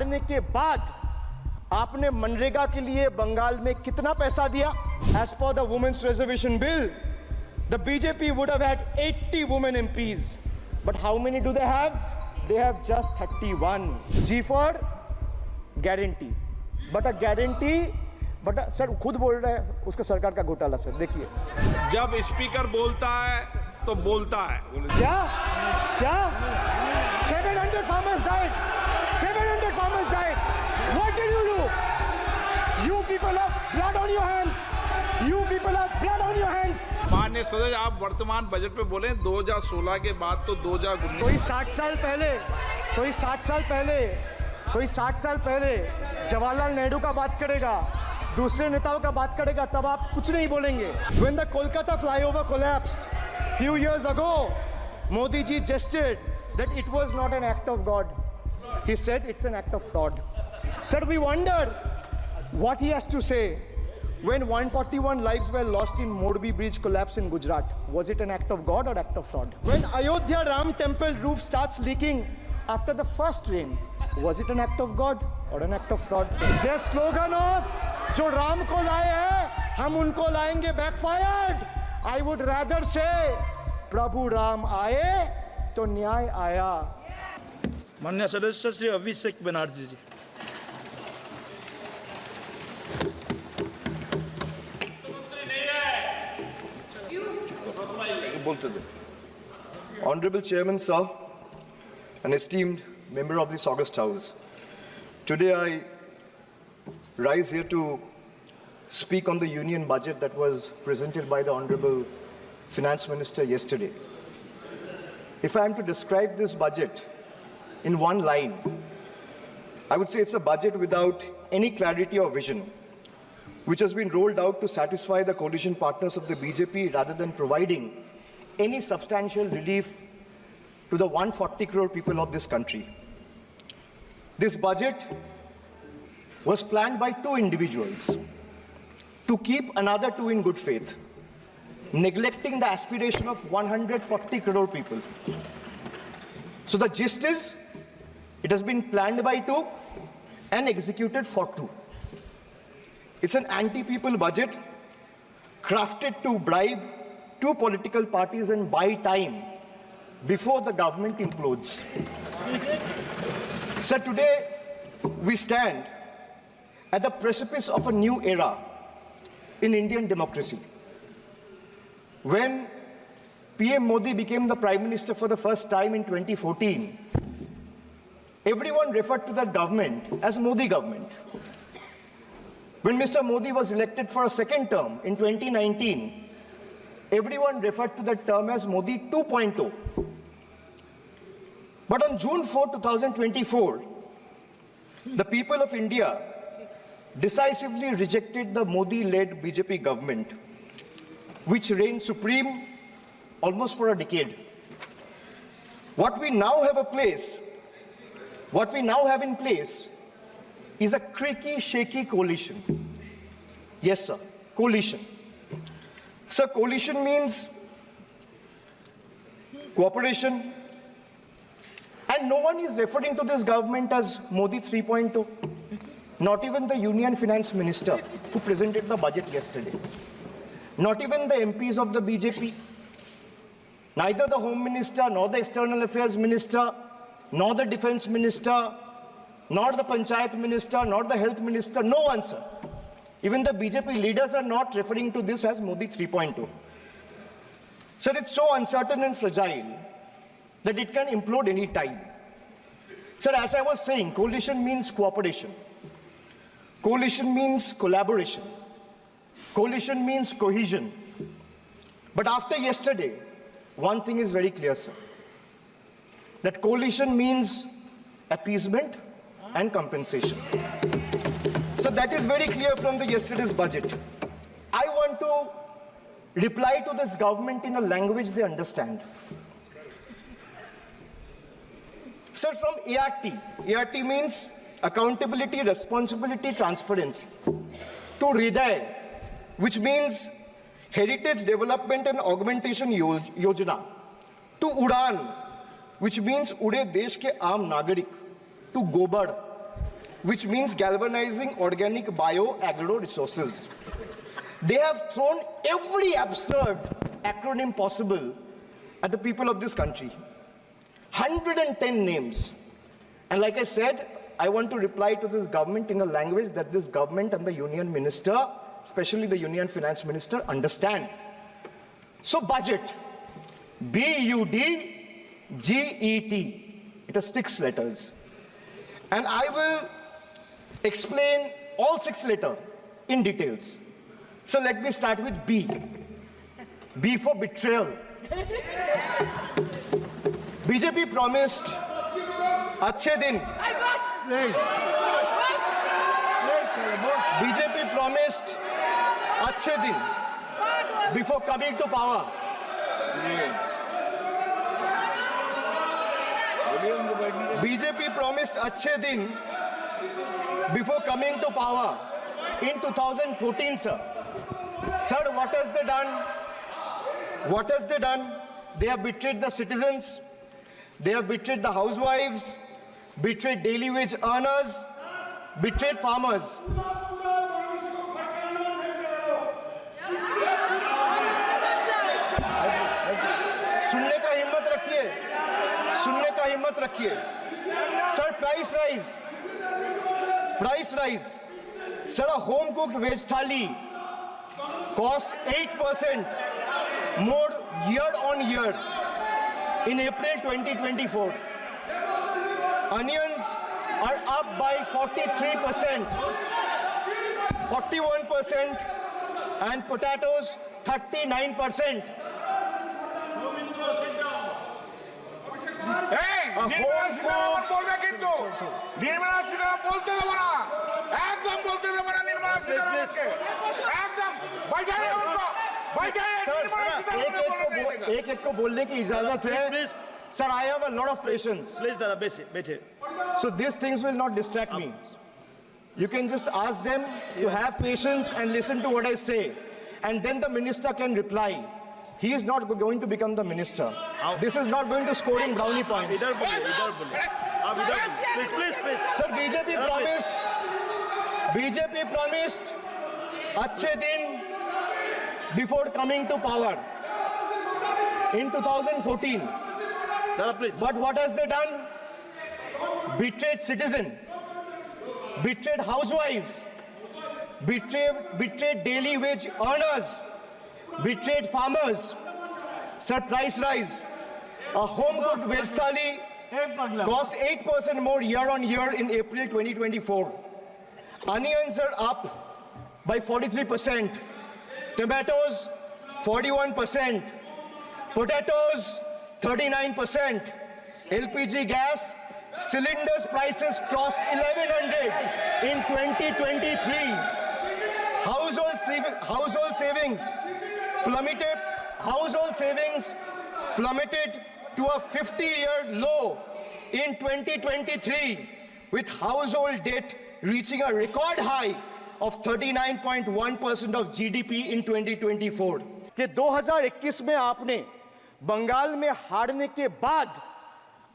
हारने के बाद आपने मनरेगा के लिए बंगाल में कितना पैसा दिया? As per the Women's Reservation Bill, the BJP would have had 80 women MPs. But how many do they have? They have just 31. G for guarantee. But a guarantee, sir खुद बोल रहे हैं उसका सरकार का घोटाला। सर देखिए, जब स्पीकर बोलता है तो बोलता है। क्या 700 farmers died. 700 farmers died. What did you do? You people have blood on your hands. You people have blood on your hands. माननीय सदस्य, आप वर्तमान बजट पे बोले 2016 के बाद तो 2019। कोई 60 साल पहले जवाहरलाल नेहरू का बात करेगा, दूसरे नेताओं का बात करेगा, तब आप कुछ नहीं बोलेंगे। When the Kolkata flyover collapsed few years ago, Modi ji gestured that it was not an act of God. He said it's an act of fraud. Sir, we wonder what he has to say when 141 lives were lost in Morbi bridge collapse in Gujarat. Was it an act of God or act of fraud? When Ayodhya Ram temple roof starts leaking after the first rain, was it an act of God or an act of fraud? Their slogan of जो राम को लाए हैं हम उनको लाएंगे backfired. I would rather say प्रभु राम आए तो न्याय आया। माननीय सदस्य श्री अभिषेक बनर्जी जी। Honorable Chairman, sir, an esteemed member of this August House, today I rise here to speak on the union budget that was presented by the Honorable Finance Minister yesterday. If I am to describe this budget in one line, I would say it's a budget without any clarity or vision, which has been rolled out to satisfy the coalition partners of the BJP rather than providing any substantial relief to the 140 crore people of this country. This budget was planned by two individuals to keep another two in good faith, neglecting the aspiration of 140 crore people. So the gist is, it has been planned by two and executed for two. It's an anti-people budget crafted to bribe two political parties and buy time before the government implodes. So today we stand at the precipice of a new era in Indian democracy. When PM Modi became the Prime Minister for the first time in 2014, everyone referred to that government as Modi government. When Mr. Modi was elected for a second term in 2019, everyone referred to that term as Modi 2.0. But on June 4, 2024, the people of India decisively rejected the Modi-led BJP government, which reigned supreme almost for a decade. What we now have in place is a creaky, shaky coalition. Yes, sir, coalition. Sir, coalition means cooperation, and no one is referring to this government as Modi 3.0. Not even the Union Finance Minister who presented the budget yesterday. Not even the MPs of the BJP. Neither the Home Minister, nor the External Affairs Minister, nor the Defense Minister, nor the Panchayat Minister, nor the Health Minister, no one, sir. Even the BJP leaders are not referring to this as Modi 3.0. Sir, it's so uncertain and fragile that it can implode any time. Sir, as I was saying, coalition means cooperation. Coalition means collaboration. Coalition means cohesion. But after yesterday, one thing is very clear, sir. That coalition means appeasement and compensation. So that is very clear from the yesterday's budget. I want to reply to this government in a language they understand. Sir, from ART. ART means accountability, responsibility, transparency. To Hriday, which means Heritage Development and Augmentation Yojana. To Udan, which means Ude Desh ke Aam Nagarik. To Gobar, which means galvanizing organic bio-agro resources. They have thrown every absurd acronym possible at the people of this country. 110 names. And like I said, I want to reply to this government in a language that this government and the union minister, especially the union finance minister, understand. So budget, B-U-D-G-E-T. It has 6 letters. And I will explain all 6 letters in details. So let me start with B. B for betrayal. BJP promised अच्छे दिन. BJP promised अच्छे दिन before coming to power. BJP promised अच्छे दिन before coming to power in 2014, sir. Sir, what has they done? What has they done? They have betrayed the citizens. They have betrayed the housewives, betrayed daily wage earners, betrayed farmers. सुनने का हिम्मत रखिए. Sir, price rise. Sir, a home cooked veg thali costs 8% more year on year in April 2024. Onions are up by 43%, 41%, and potatoes 39%. एक को बोलने की इजाजत है. Sir, I have a lot of patience. Please, Dada, बैठे. So these things will not distract me. You can just ask them to have patience and listen to what I say. And then the minister can reply. He is not going to become the minister. This is not going to score in brownie points. Please. Sir, BJP promised अच्छे दिन before coming to power in 2014. Dada, please. But what has they done? Betrayed citizen, betrayed housewives, betrayed daily wage earners, betrayed farmers. Sir, price rise. A home-cooked veg thali costs 8% more year on year in April 2024. Onions are up by 43%. Tomatoes, 41%. Potatoes, 39%. LPG gas cylinders prices crossed 1100 in 2023. Household savings plummeted to a 50-year low in 2023, with household debt reaching a record high of 39.1% of GDP in 2024. कि 2021 में आपने बंगाल में हारने के बाद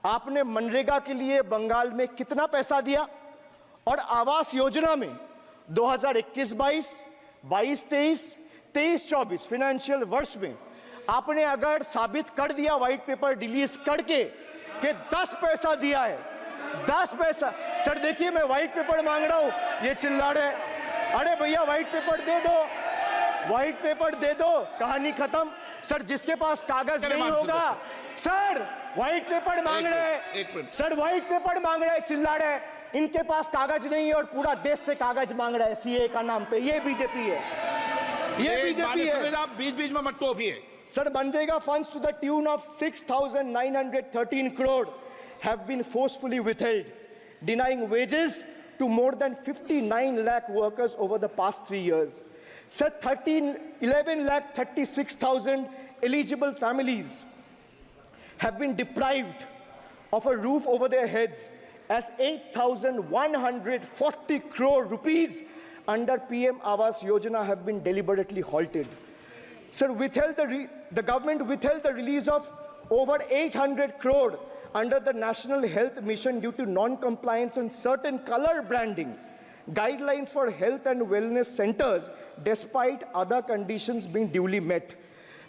आपने मनरेगा के लिए बंगाल में कितना पैसा दिया, और आवास योजना में 2021-22, 22-23, 23-24 फाइनेंशियल वर्ष में आपने अगर साबित कर दिया व्हाइट पेपर रिलीज करके कि 10 पैसा दिया है, 10 पैसा. सर देखिए, मैं व्हाइट पेपर मांग रहा हूं, ये चिल्ला रहे. अरे भैया व्हाइट पेपर दे दो, व्हाइट पेपर दे दो, कहानी खत्म. सर जिसके पास कागज नहीं होगा, सर व्हाइट पेपर मांग रहे, सर व्हाइट पेपर मांग रहे, चिल्ला रहे. इनके पास कागज नहीं है और पूरा देश से कागज मांग रहा है सीए का नाम पे. ये बीजेपी है, ये बीजेपी है. बीच में मत टोपिए. Sir, Manrega funds to the tune of 6,913 crore have been forcefully withheld, denying wages to more than 59 lakh workers over the past 3 years. Sir, 11 lakh 36,000 eligible families have been deprived of a roof over their heads, as 8,140 crore rupees under PM Awas Yojana have been deliberately halted. Sir, the government withheld the release of over 800 crore under the National Health Mission due to non-compliance and certain color branding guidelines for health and wellness centers despite other conditions being duly met.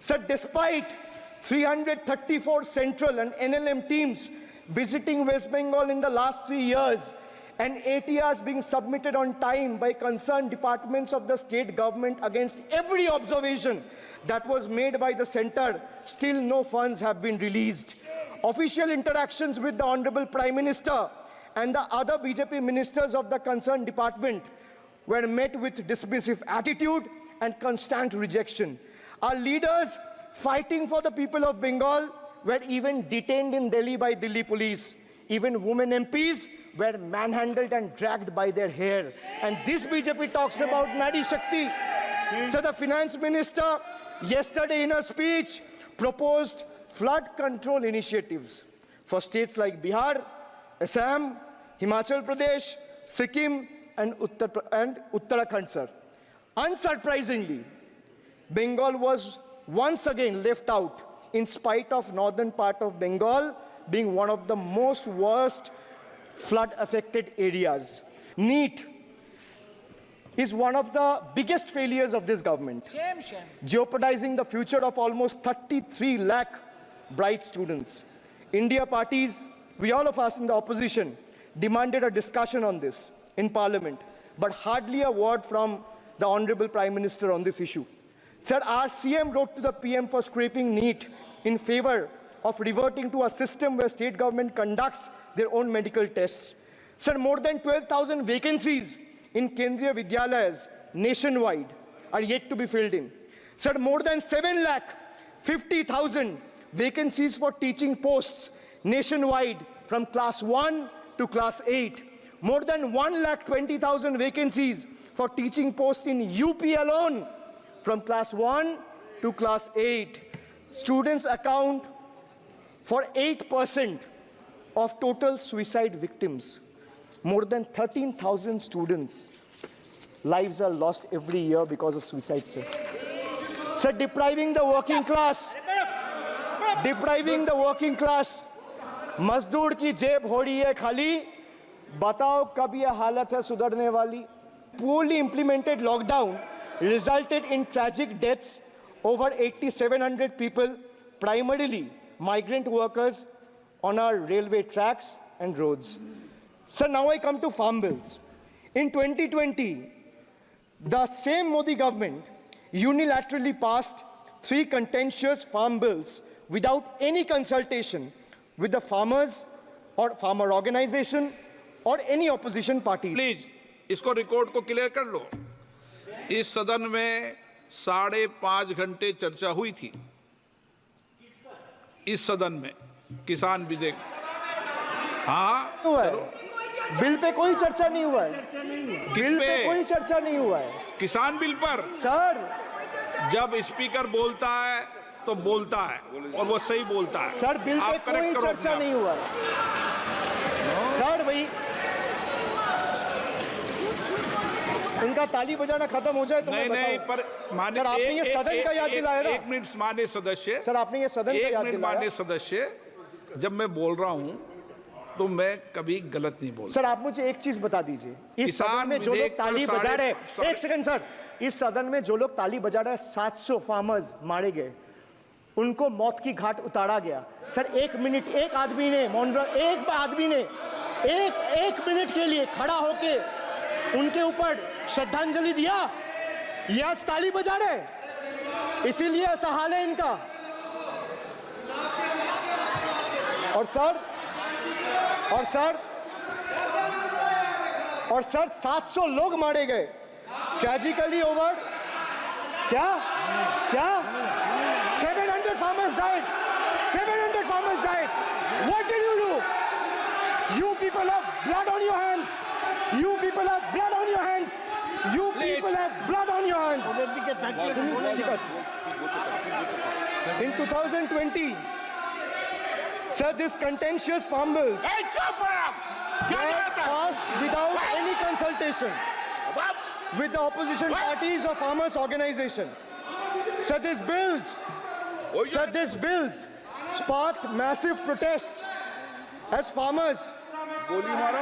Sir, despite 334 central and NLM teams visiting West Bengal in the last 3 years and ATRs being submitted on time by concerned departments of the state government against every observation that was made by the center, still no funds have been released. Official interactions with the Honorable Prime Minister and the other BJP ministers of the concerned department were met with dismissive attitude and constant rejection. Our leaders fighting for the people of Bengal were even detained in Delhi by Delhi police. Even women MPs were manhandled and dragged by their hair. And this BJP talks about Nari Shakti. So the finance minister yesterday in a speech proposed flood control initiatives for states like Bihar, Assam, Himachal Pradesh, Sikkim, and Uttarakhand, sir. Unsurprisingly, Bengal was once again left out in spite of northern part of Bengal being one of the most worst flood-affected areas. NEET is one of the biggest failures of this government, jeopardizing the future of almost 33 lakh bright students. India parties, we all of us in the opposition, demanded a discussion on this in Parliament, but hardly a word from the Honorable Prime Minister on this issue. Sir, our CM wrote to the PM for scrapping NEET in favor of reverting to a system where state government conducts their own medical tests. Sir, more than 12,000 vacancies in Kendriya Vidyalayas nationwide are yet to be filled in. Sir, more than 7,50,000 vacancies for teaching posts nationwide from class 1 to class 8. More than 1,20,000 vacancies for teaching posts in UP alone from class 1 to class 8. Students account for 8% of total suicide victims. More than 13,000 students' lives are lost every year because of suicide, sir. Sir, depriving the working class, मजदूर की जेब हो रही है खाली, बताओ कब ये हालत है सुधरने वाली? Poorly implemented lockdown resulted in tragic deaths over 8,700 people, primarily migrant workers on our railway tracks and roads. So now I come to farm bills. In 2020, the same Modi government unilaterally passed 3 contentious farm bills without any consultation with the farmers or farmer organization or any opposition party. Please इसको record को clear कर लो। इस सदन में 5.5 घंटे चर्चा हुई थी। इस सदन में किसान विधेयक, हाँ हुआ है। बिल पे कोई चर्चा नहीं हुआ है। बिल पे कोई चर्चा नहीं हुआ है। किसान बिल पर सर, जब स्पीकर बोलता है तो बोलता है और वो सही बोलता है। सर, बिल पे कोई चर्चा नहीं हुआ है। सर भाई, उनका ताली बजाना खत्म हो जाए तो नहीं, पर माननीय सर, आपने ये सदन का याद दिलाया ना। 1 मिनट माननीय सदस्य, सर आपने ये सदन का याद दिलाया। माननीय सदस्य, जब मैं बोल रहा हूं तो मैं कभी गलत नहीं बोलता। सर, आप मुझे एक चीज बता दीजिए, इस सदन में जो लोग ताली बजा रहे हैं, एक सेकंड सर, इस सदन में जो लोग ताली बजा रहे हैं, 700 फार्मर्स मारे गए, उनको मौत की घाट उतारा गया। सर, 1 मिनट, एक आदमी ने एक मिनट के लिए खड़ा होके उनके ऊपर श्रद्धांजलि दिया। ये आज ताली बजा रहे, इसीलिए ऐसा हाल है इनका। और सर 700 लोग मारे गए, ट्रेजिकली ओवर। क्या 700 farmers died. 700 farmers died. What did you do? You people have blood on your hands. You people have blood on your hands. You people have blood on your hands. In 2020, sir, this contentious farm bills were passed without any consultation with the opposition parties or farmers' organization. Sir, these bills sparked massive protests As farmers,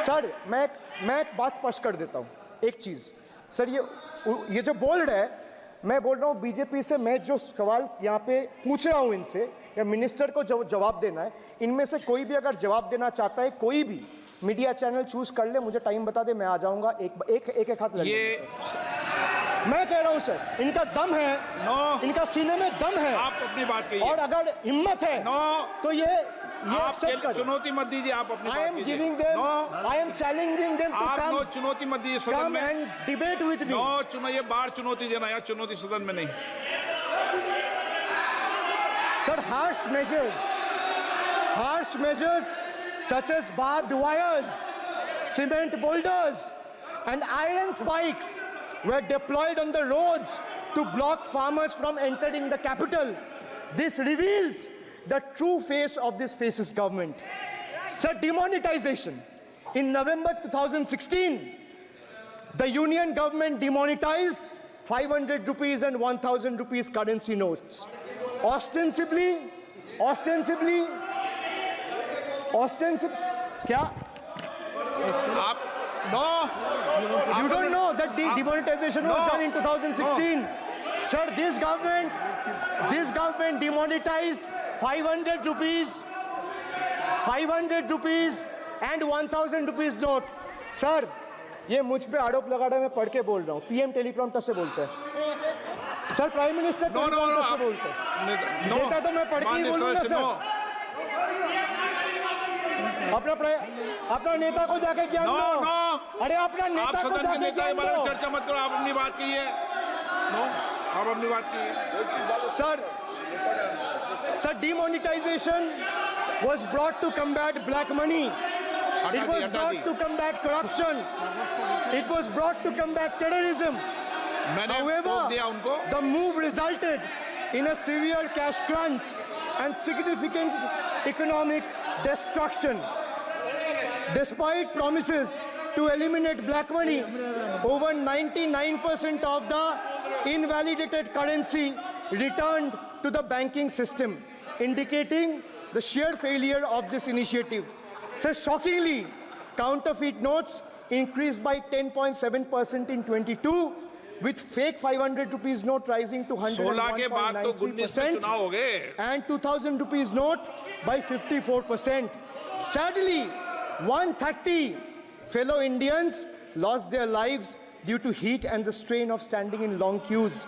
sir मैं एक बात स्पष्ट कर देता हूँ, एक चीज sir, ये जो बोल्ड है, मैं बोल रहा हूँ बीजेपी से, मैं जो सवाल यहाँ पे पूछ रहा हूँ इनसे, या मिनिस्टर को जवाब देना है, इनमें से कोई भी अगर जवाब देना चाहता है, कोई भी मीडिया चैनल चूज कर ले, मुझे टाइम बता दे, मैं आ जाऊंगा, एक हाथ लग ये मैं कह रहा हूं सर, इनका दम है, इनका सीने में दम है, आप अपनी बात कहिए, और अगर हिम्मत है तो ये एक्सेप्ट करें। चुनौती मत दीजिए, आप अपनी बात कीजिए। I am challenging them to आप चुनौती मत दीजिए सदन में, and debate with me. ये बार चुनौती देना, या चुनौती सदन में नहीं। Sir, harsh measures such as barbed wires, cement boulders, and iron spikes were deployed on the roads to block farmers from entering the capital. This reveals the true face of this fascist government. Sir, demonetization. In November 2016, the union government demonetized 500 rupees and 1000 rupees currency notes. Ostensibly, क्या? You don't know that the demonetization was done in 2016. Sir, this government demonetized 500 rupees and 1000 rupees note. Sir, ये मुझ पे आरोप लगा रहा है, मैं पढ़ के बोल रहा हूँ, पीएम टेलीप्रॉम्प्टर से बोलते हैं सर, प्राइम मिनिस्टर टेलीप्रॉम्प्टर से बोलते हैं, बेटा तो मैं पढ़ के ही बोलूंगा सर। अपना नेता को जाके ज्ञान दो। अरे अपना नेता को जाके ज्ञान दो। चर्चा मत करो, आप अपनी बात कीजिए। आप अपनी बात कीजिए। Sir, demonetization was brought to combat black money. It was brought to combat corruption. It was brought to combat terrorism. However, the move resulted in a severe cash crunch and significant economic destruction. Despite promises to eliminate black money, over 99% of the invalidated currency returned to the banking system, indicating the sheer failure of this initiative. So shockingly, counterfeit notes increased by 10.7% in 22, with fake 500 rupees note rising to 101.93% and 2000 rupees note by 54%. Sadly, 130 fellow Indians lost their lives due to heat and the strain of standing in long queues,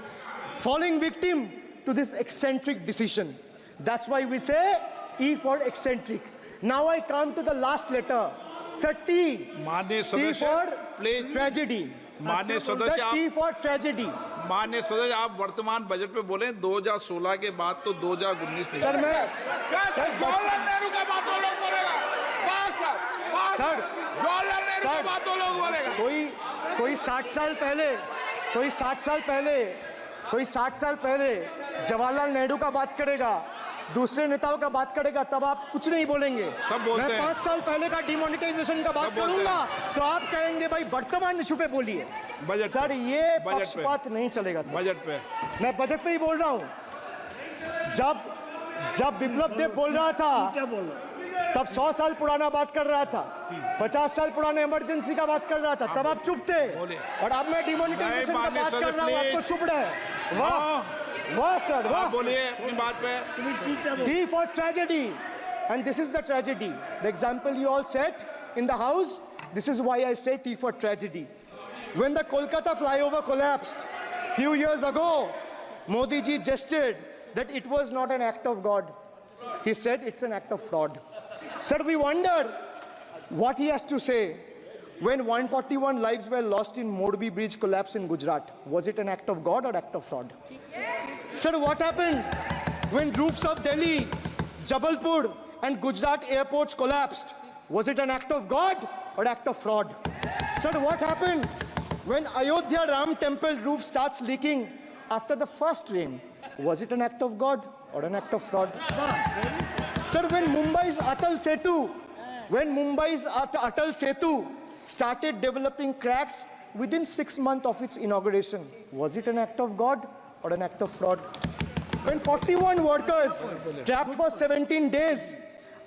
falling victim to this eccentric decision. That's why we say E for eccentric. Now I come to the last letter. Sir, T. T for tragedy. माननीय सदस्य, T for tragedy. माननीय सदस्य, आप वर्तमान budget पे बोले 2016 के बाद तो 2019 सर मैं जवाहरलाल नेहरू का बात तो लोग बोलेगा, जवाहरलाल नेहरू का बात तो लोग बोलेगा। कोई 60 साल पहले जवाहरलाल नेहरू का बात करेगा, दूसरे नेताओं का बात करेगा, तब आप कुछ नहीं बोलेंगे। सब बोलते हैं। मैं 5 साल पहले का डिमोनेटाइजेशन का बात करूंगा तो आप कहेंगे भाई वर्तमान इशू पे बोलिए। सर ये पक्षपात नहीं चलेगा सर। बजट पे मैं बजट पे ही बोल रहा हूँ। जब बिप्लब देव बोल रहा था तब 100 साल पुराना बात कर रहा था, 50 साल पुराने इमरजेंसी का बात कर रहा था, तब आप चुप थे, और अब मैं डिमोनेटाइजेशन का बात कर रहा हूँ, आपको चुप रहे। वाह सर, वाह। बोलिए अपनी बात पे। T for tragedy, and this is the tragedy. The example you all set in the house, this is why I say T for tragedy. When the Kolkata flyover collapsed few years ago, Modi ji gestured that it was not an act of God. He said it's an act of fraud. Sir, we wonder what he has to say when 141 lives were lost in Morbi Bridge collapse in Gujarat. Was it an act of God or act of fraud? Sir, what happened when roofs of Delhi, Jabalpur and Gujarat airports collapsed? Was it an act of God or act of fraud? Sir, what happened when Ayodhya Ram temple roof starts leaking after the first rain? Was it an act of God or an act of fraud? Sir, when Mumbai's Atal Setu started developing cracks within 6 months of its inauguration, was it an act of God or an act of fraud? When 41 workers trapped for 17 days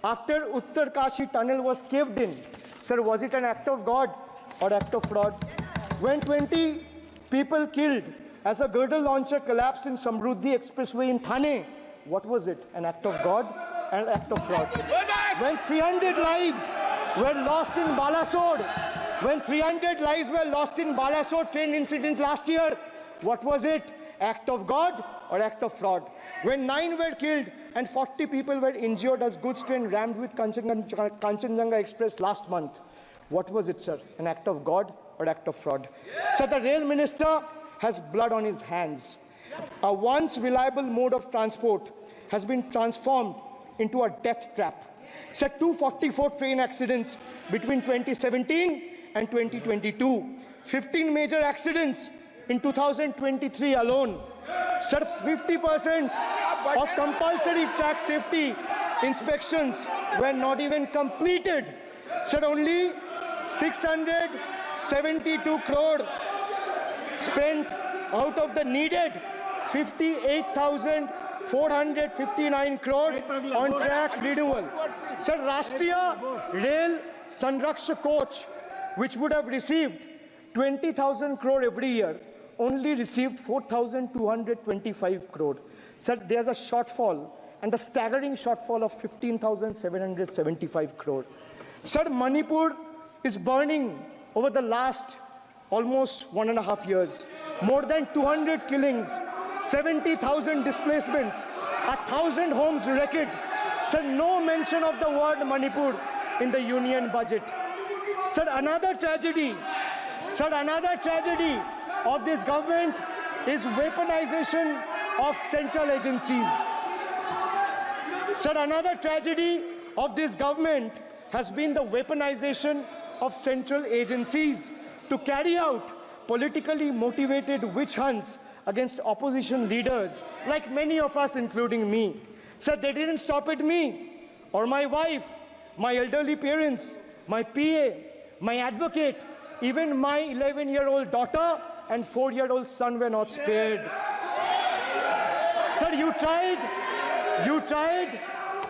after Uttarkashi tunnel was caved in. Sir, was it an act of God or act of fraud? When 20 people killed as a girdle launcher collapsed in Samruddhi Expressway in Thane, what was it? An act of God and an act of fraud? When 300 lives were lost in Balasore, train incident last year, what was it? Act of God or act of fraud? When 9 were killed and 40 people were injured as goods train rammed with Kanchenjunga Express last month, what was it, sir? An act of God or act of fraud? So the rail minister has blood on his hands. A once reliable mode of transport has been transformed into a death trap. So 244 train accidents between 2017 and 2022. 15 major accidents in 2023 alone. Sir, 50% of compulsory track safety inspections were not even completed. Sir, only 672 crore spent out of the needed 58,459 crore on track renewal. Sir, Rashtriya Rail Sanraksha coach, which would have received 20,000 crore every year, only received 4,225 crore. Sir, there's a shortfall, and a staggering shortfall of 15,775 crore. Sir, Manipur is burning over the last almost 1.5 years. More than 200 killings, 70,000 displacements, 1,000 homes wrecked. Sir, no mention of the word Manipur in the union budget. Sir, another tragedy of this government is weaponization of central agencies. Sir, another tragedy of this government has been the weaponization of central agencies to carry out politically motivated witch hunts against opposition leaders, like many of us, including me. Sir, they didn't stop at me or my wife, my elderly parents, my PA, my advocate, even my 11-year-old daughter and 4-year-old son were not spared. Sir, you tried.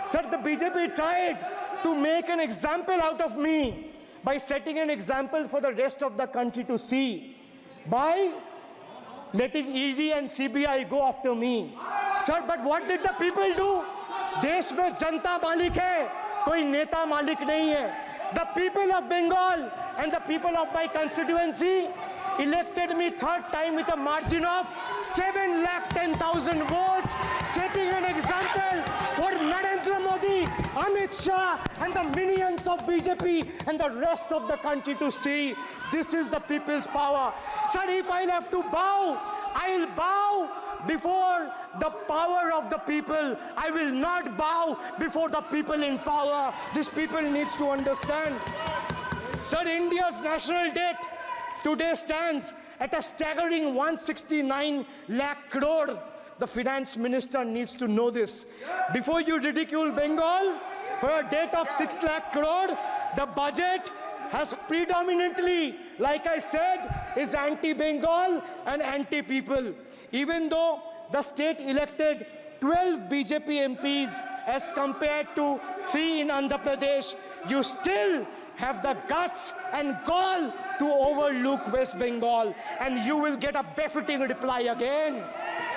Sir, the BJP tried to make an example out of me by setting an example for the rest of the country to see, by letting ED and CBI go after me. Sir, but what did the people do? देश में जनता मालिक है, कोई नेता मालिक नहीं है. The people of Bengal and the people of my constituency elected me third time with a margin of 710,000 votes, setting an example for Narendra Modi, Amit Shah and the minions of BJP and the rest of the country to see. This is the people's power. Sir, if I'll have to bow, I'll bow before the power of the people. I will not bow before the people in power. These people needs to understand. Sir, India's national debt today stands at a staggering 169 lakh crore. The finance minister needs to know this. Before you ridicule Bengal for a debt of 6 lakh crore, the budget has predominantly, like I said, is anti-Bengal and anti-people. Even though the state elected 12 BJP MPs as compared to 3 in Andhra Pradesh, you still have the guts and gall to overlook West Bengal, and you will get a befitting reply again.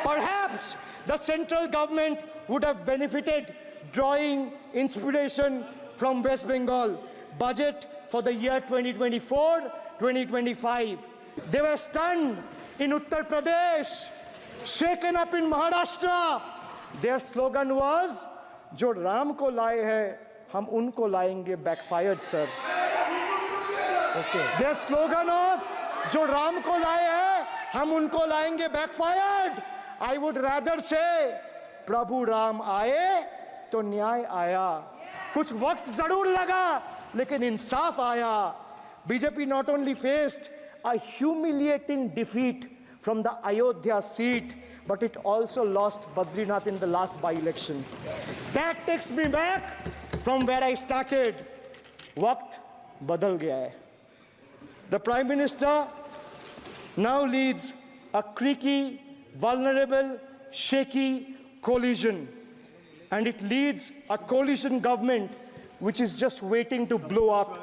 Perhaps the central government would have benefited drawing inspiration from West Bengal budget for the year 2024-2025. They were stunned in Uttar Pradesh, shaken up in Maharashtra. Their slogan was, "Jo Ram ko laaye hai, hum unko laayenge," backfired, sir. Okay. Their slogan of "Jo Ram ko laaye hai, hum unko laayenge," backfired. I would rather say, "Prabhu Ram aaye, to न्याय आया." कुछ वक्त जरूर लगा, लेकिन इंसाफ आया. BJP not only faced a humiliating defeat from the Ayodhya seat, but it also lost Badrinath in the last by-election. That takes me back from where I started. Waqt badal gaya hai. The Prime Minister now leads a creaky, vulnerable, shaky coalition. And it leads a coalition government which is just waiting to blow up.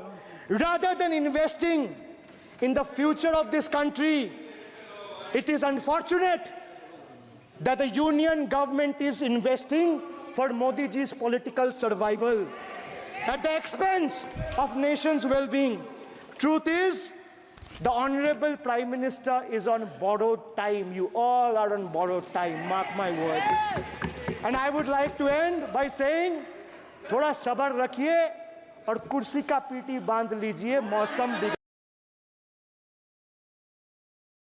Rather than investing in the future of this country, it is unfortunate that the union government is investing for Modi ji's political survival at the expense of nation's well-being. Truth is, the Honorable Prime Minister is on borrowed time. You all are on borrowed time, mark my words. And I would like to end by saying, थोड़ा सब्र रखिए और कुर्सी का PT बांध लीजिए, मौसम